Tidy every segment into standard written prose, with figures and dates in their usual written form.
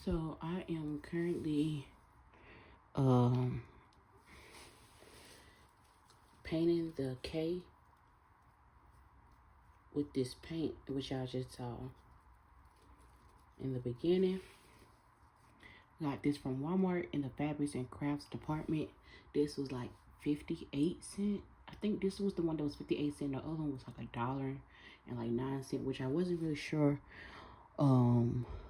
So I am currently painting the K with this paint, which I just saw in the beginning. Got this from Walmart in the fabrics and crafts department. This was like 58 cents. I think this was the one that was 58 cents. The other one was like $1.09, which I wasn't really sure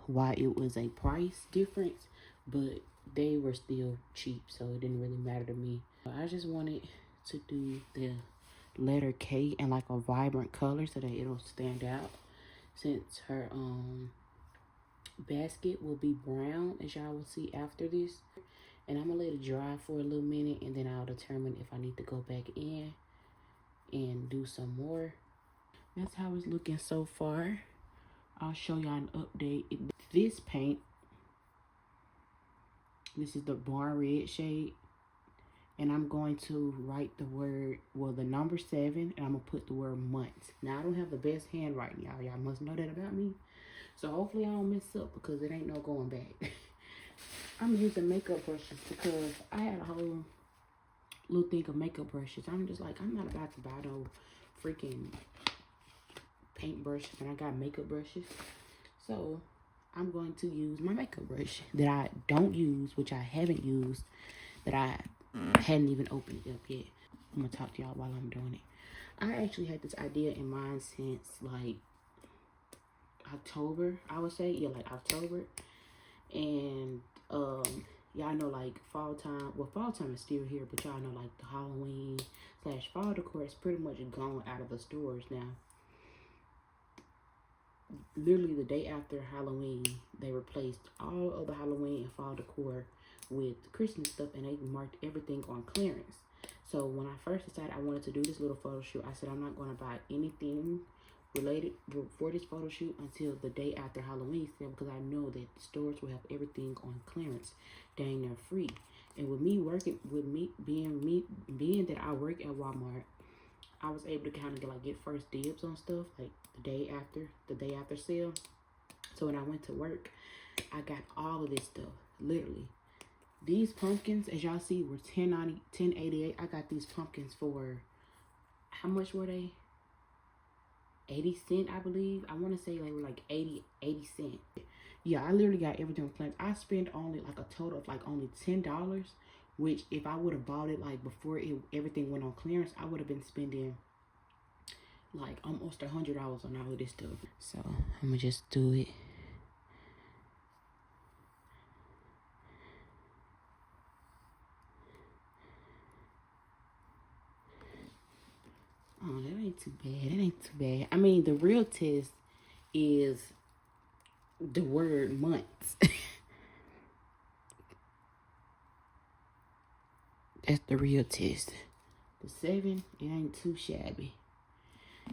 why it was a price difference, but they were still cheap, so it didn't really matter to me. I just wanted to do the letter K in like a vibrant color so that it'll stand out, since her basket will be brown, as y'all will see after this. And I'm gonna let it dry for a little minute, and then I'll determine if I need to go back in and do some more. That's how it's looking so far. I'll show y'all an update. This paint, this is the barn red shade, and I'm going to write the word, well, the number 7, and I'm gonna put the word months. Now I don't have the best handwriting, y'all must know that about me, so hopefully I don't mess up, because it ain't no going back. I'm using makeup brushes because I had a whole little thing of makeup brushes. I'm just like, I'm not about to buy no freaking paint brushes, and I got makeup brushes. So I'm going to use my makeup brush that I don't use, which I haven't used, that I hadn't even opened it up yet. I'm gonna talk to y'all while I'm doing it. I actually had this idea in mind since like October, I would say. Yeah, like October. And y'all know, like, fall time, well, fall time is still here, but y'all know, like, the Halloween / fall decor is pretty much gone out of the stores now. Literally the day after Halloween, they replaced all of the Halloween and fall decor with Christmas stuff, and they marked everything on clearance. So when I first decided I wanted to do this little photo shoot, I said I'm not going to buy anything related for this photo shoot until the day after Halloween sale, because I know that the stores will have everything on clearance, dang near free. And with me working, being that I work at Walmart, I was able to kind of get first dibs on stuff like the day after sale. So when I went to work, I got all of this stuff. Literally, these pumpkins, as y'all see, were $10.88. I got these pumpkins for, how much were they? 80 cents, I believe. I want to say they were like 80 cents. Yeah, I literally got everything on clearance. I spent only like a total of like only $10, which if I would have bought it like before everything went on clearance, I would have been spending like almost $100 on all of this stuff. So I'm gonna just do it. Oh, that ain't too bad. That ain't too bad. I mean, the real test is the word months. That's the real test. The 7, it ain't too shabby.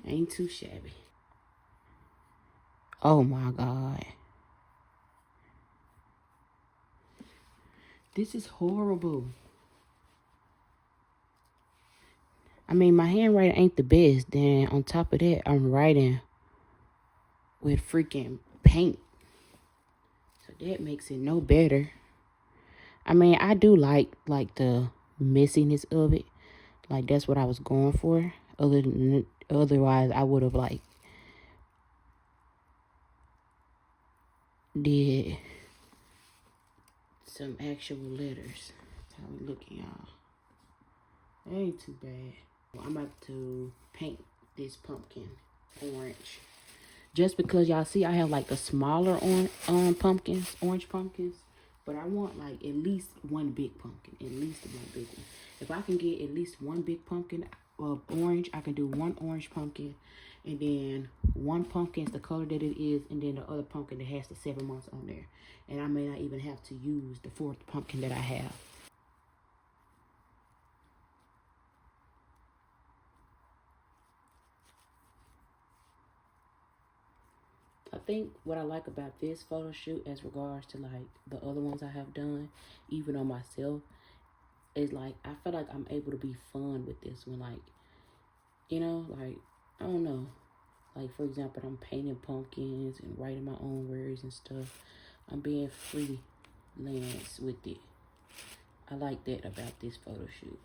Ain't too shabby. Oh my God. This is horrible. I mean, my handwriting ain't the best. Then on top of that, I'm writing with freaking paint. That makes it no better. I mean, I do like the messiness of it. Like, that's what I was going for. Otherwise, I would have like did some actual letters. That's how we looking, y'all. That ain't too bad. I'm about to paint this pumpkin orange. Just because y'all see I have like the smaller pumpkins, orange pumpkins. But I want like at least one big pumpkin. At least one big one. If I can get at least one big pumpkin of orange, I can do one orange pumpkin. And then one pumpkin is the color that it is. And then the other pumpkin that has the 7 months on there. And I may not even have to use the 4th pumpkin that I have. I think what I like about this photo shoot as regards to like the other ones I have done, even on myself, is like I feel like I'm able to be fun with this one. Like, you know, like, I don't know. Like, for example, I'm painting pumpkins and writing my own words and stuff. I'm being freelance with it. I like that about this photo shoot.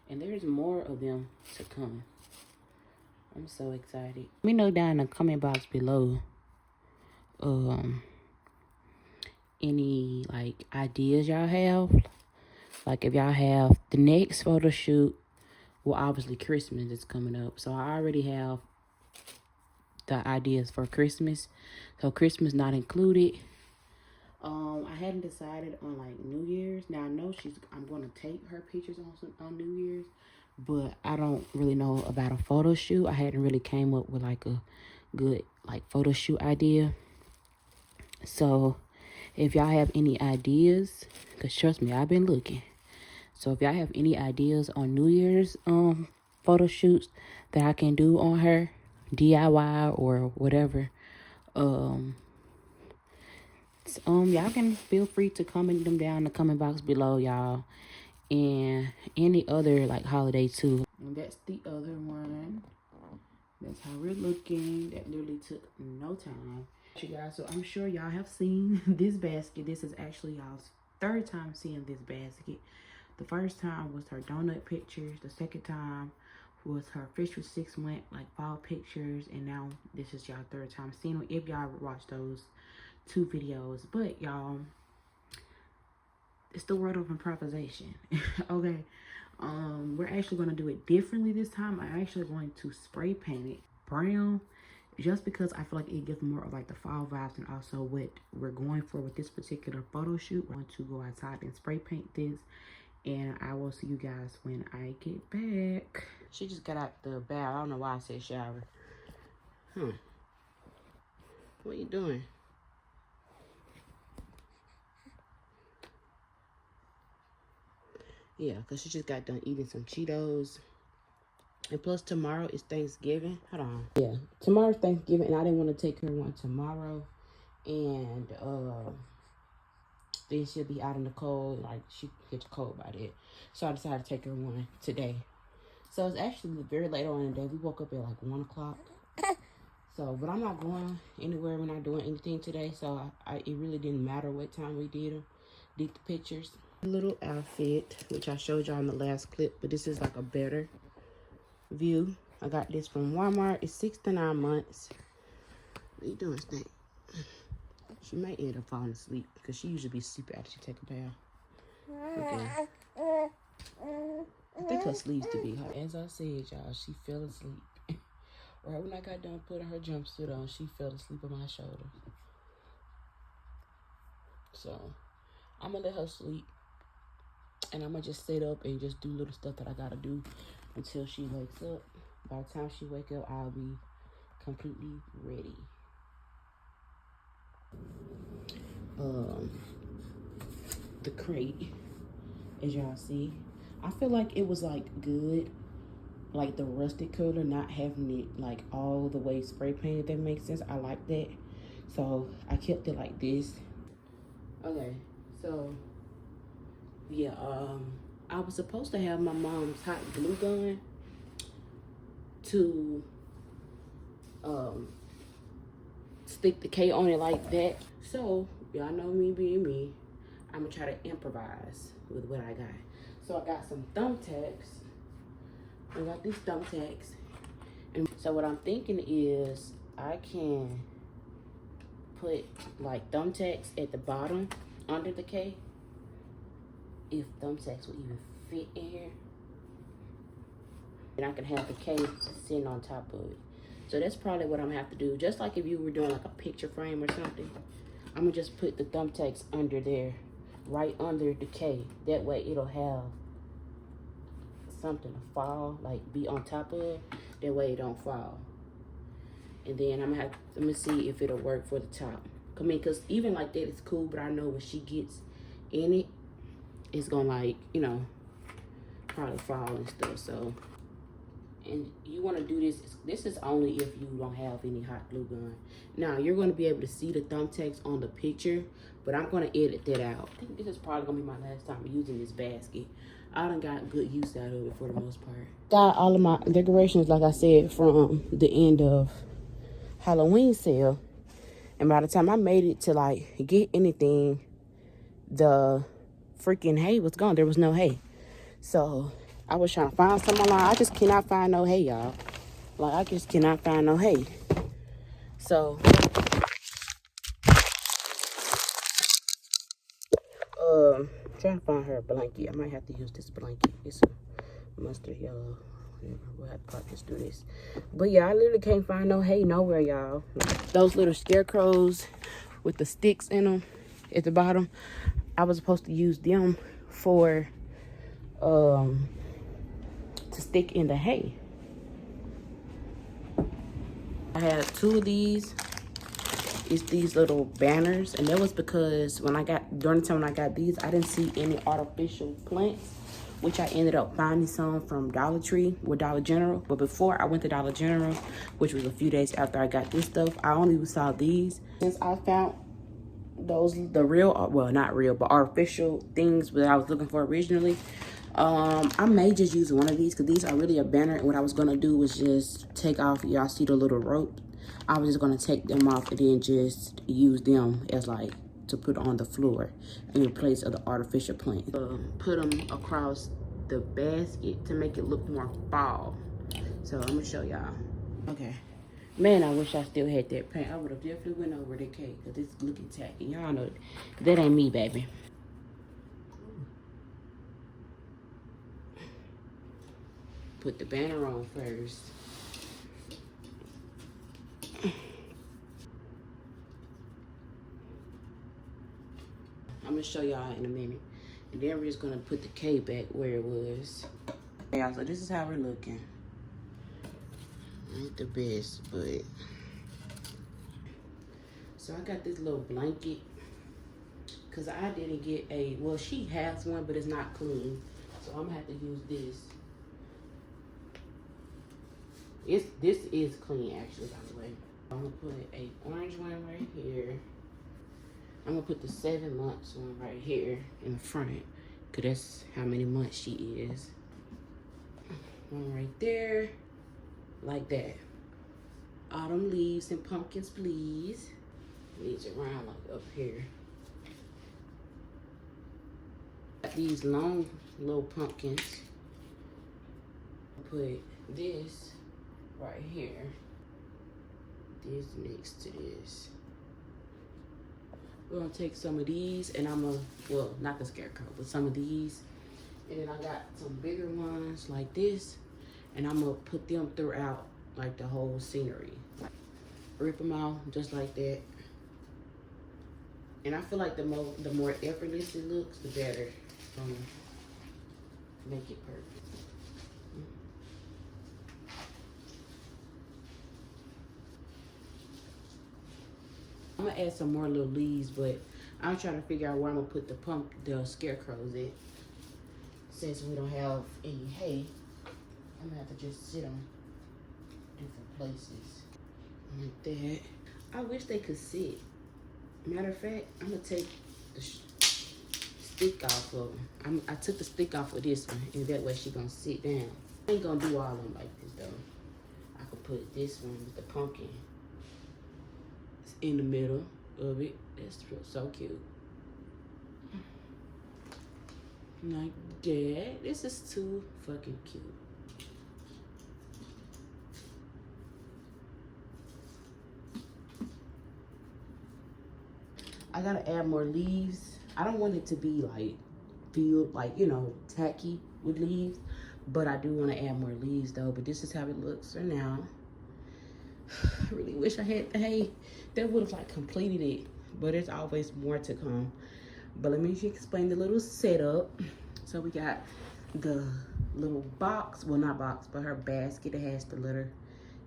And there's more of them to come. I'm so excited. Let me know down in the comment box below any like ideas y'all have. Like, if y'all have the next photo shoot, well, obviously Christmas is coming up, so I already have the ideas for Christmas. So Christmas not included. I hadn't decided on like New Year's. Now I know I'm gonna take her pictures on New Year's, but I don't really know about a photo shoot. I hadn't really came up with like a good like photo shoot idea. So if y'all have any ideas, because trust me, I've been looking. So if y'all have any ideas on New Year's photo shoots that I can do on her, DIY or whatever, y'all can feel free to comment them down in the comment box below, y'all. And any other like holiday too. And that's the other one. That's how we're looking. That literally took no time. You guys, so I'm sure y'all have seen this basket. This is actually y'all's 3rd time seeing this basket. The first time was her donut pictures. The second time was her fish with 6 month like fall pictures. And now this is y'all 3rd time seeing them, if y'all watched those 2 videos. But y'all, it's the world of improvisation. Okay. We're actually going to do it differently this time. I'm actually going to spray paint it brown, just because I feel like it gives more of like the fall vibes, and also what we're going for with this particular photo shoot. We're going to go outside and spray paint this, and I will see you guys when I get back. She just got out the bath. I don't know why I said shower. What are you doing? Yeah, because she just got done eating some Cheetos. And plus tomorrow is Thanksgiving. Hold on. Yeah, tomorrow's Thanksgiving, and I didn't want to take her one tomorrow. And then she'll be out in the cold. Like, she gets cold by that. So I decided to take her one today. So it's actually very late on in the day. We woke up at like 1 o'clock. So, but I'm not going anywhere. We're not doing anything today. So it really didn't matter what time we did the pictures. Little outfit, which I showed y'all in the last clip, but this is like a better view. I got this from Walmart. It's 6 to 9 months. What are you doing, Snake? She might end up falling asleep because she usually be asleep after she take a bath. Okay. I think her sleeves to be hot. As I said, y'all, she fell asleep. Right when I got done putting her jumpsuit on, she fell asleep on my shoulder. So I'm gonna let her sleep, and I'm gonna just sit up and just do little stuff that I gotta do until she wakes up. By the time she wake up, I'll be completely ready. The crate, as y'all see, I feel like it was like good, like the rustic color, not having it like all the way spray painted, if that makes sense. I like that, so I kept it like this. Okay, so yeah, I was supposed to have my mom's hot glue gun to stick the K on it like that. So Y'all know me being me. I'm gonna try to improvise with what I got. So I got some thumbtacks. I got these thumbtacks. And so what I'm thinking is I can put like thumbtacks at the bottom under the K. If thumbtacks would even fit in here. And I can have the K sitting on top of it. So that's probably what I'm gonna have to do. Just like if you were doing like a picture frame or something. I'm gonna just put the thumbtacks under there, right under the K. That way it'll have something to fall, like be on top of it. That way it don't fall. And then I'm gonna see if it'll work for the top. I mean, cause even like that it's cool, but I know when she gets in it, it's gonna like, you know, probably fall and stuff. So, and you want to do this. This is only if you don't have any hot glue gun. Now you're going to be able to see the thumbtacks on the picture, but I'm going to edit that out. I think this is probably going to be my last time using this basket. I done got good use out of it for the most part. Got all of my decorations, like I said, from the end of Halloween sale. And by the time I made it to like get anything, the freaking hay was gone. There was no hay. So I was trying to find some online. I just cannot find no hay, y'all. Like, I just cannot find no hay. So, trying to find her a blanket. I might have to use this blanket. It's a mustard yellow. We'll have to probably just do this. But yeah, I literally can't find no hay nowhere, y'all. Those little scarecrows with the sticks in them at the bottom, I was supposed to use them for, to stick in the hay. I had 2 of these. It's these little banners, and that was because during the time when I got these, I didn't see any artificial plants, which I ended up finding some from Dollar Tree or Dollar General. But before I went to Dollar General, which was a few days after I got this stuff, I only saw these. Since I found the real, well, not real, but artificial things that I was looking for originally, I may just use one of these because these are really a banner. And what I was gonna do was just take off, y'all see the little rope? I was just gonna take them off and then just use them as like to put on the floor in place of the artificial plant. Put them across the basket to make it look more fall. So I'm gonna show y'all. Okay. Man, I wish I still had that paint. I would have definitely went over the cake because it's looking tacky. Y'all know that ain't me, baby. Put the banner on first. I'm gonna show y'all in a minute. And then we're just gonna put the K back where it was. Yeah, so this is how we're looking. Ain't the best, but. So I got this little blanket. Cause I didn't get well, she has one, but it's not clean. So I'm gonna have to use this. This is clean actually, by the way. I'm gonna put a orange one right here. I'm gonna put the 7 months one right here in the front, cause that's how many months she is. One right there, like that. Autumn leaves and pumpkins, please. Leaves around like up here. Got these long little pumpkins. Put this right here. This next to this. We're gonna take some of these and I'm gonna, well, not the scarecrow, but some of these. And then I got some bigger ones like this. And I'm gonna put them throughout like the whole scenery. Rip them out just like that. And I feel like the more effortless it looks, the better. Make it perfect. I'm gonna add some more little leaves, but I'm trying to figure out where I'm gonna put the scarecrows at. Since we don't have any hay, I'm gonna have to just sit them different places. Like that. I wish they could sit. Matter of fact, I'm gonna take the stick off of them. I took the stick off of this one, and that way she gonna sit down. I ain't gonna do all of them like this though. I could put this one with the pumpkin in the middle. of it. This feels so cute. Like that. This is too fucking cute. I gotta add more leaves. I don't want it to be like filled, like, you know, tacky with leaves, but I do want to add more leaves though. But this is how it looks for now. I really wish I had the hay that would have like completed it, but there's always more to come. But let me explain the little setup. So we got the little box, well not box, but her basket that has the letter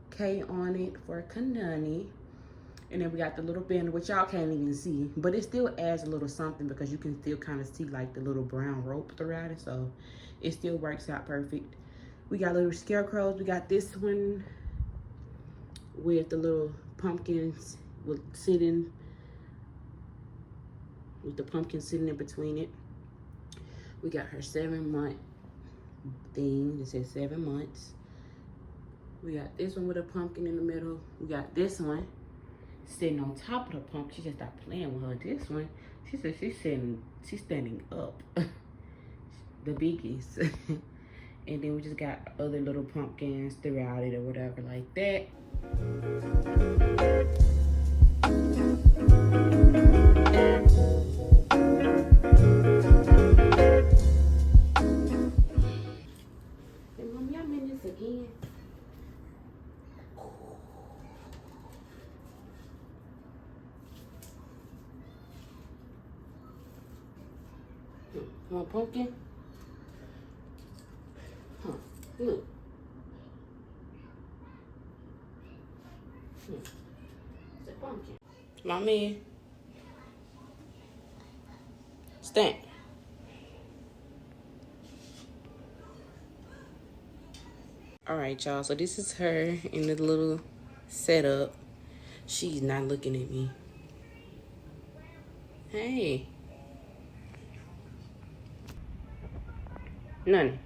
K on it for Kanani. And then we got the little banner, which y'all can't even see, but it still adds a little something because you can still kind of see like the little brown rope throughout it. So it still works out perfect. We got little scarecrows. We got this one with the little pumpkins sitting, with the pumpkin sitting in between it. We got her 7-month thing that says 7 months. We got this one with a pumpkin in the middle. We got this one sitting on top of the pumpkin. She just stopped playing with her. This one, she said she's standing up. The biggest. And then we just got other little pumpkins throughout it or whatever like that. Hey, Mom, y'all in this again? Come on, pumpkin. Huh, look. It's a pumpkin. My man. Stand. All right, y'all. So this is her in the little setup. She's not looking at me. Hey. None.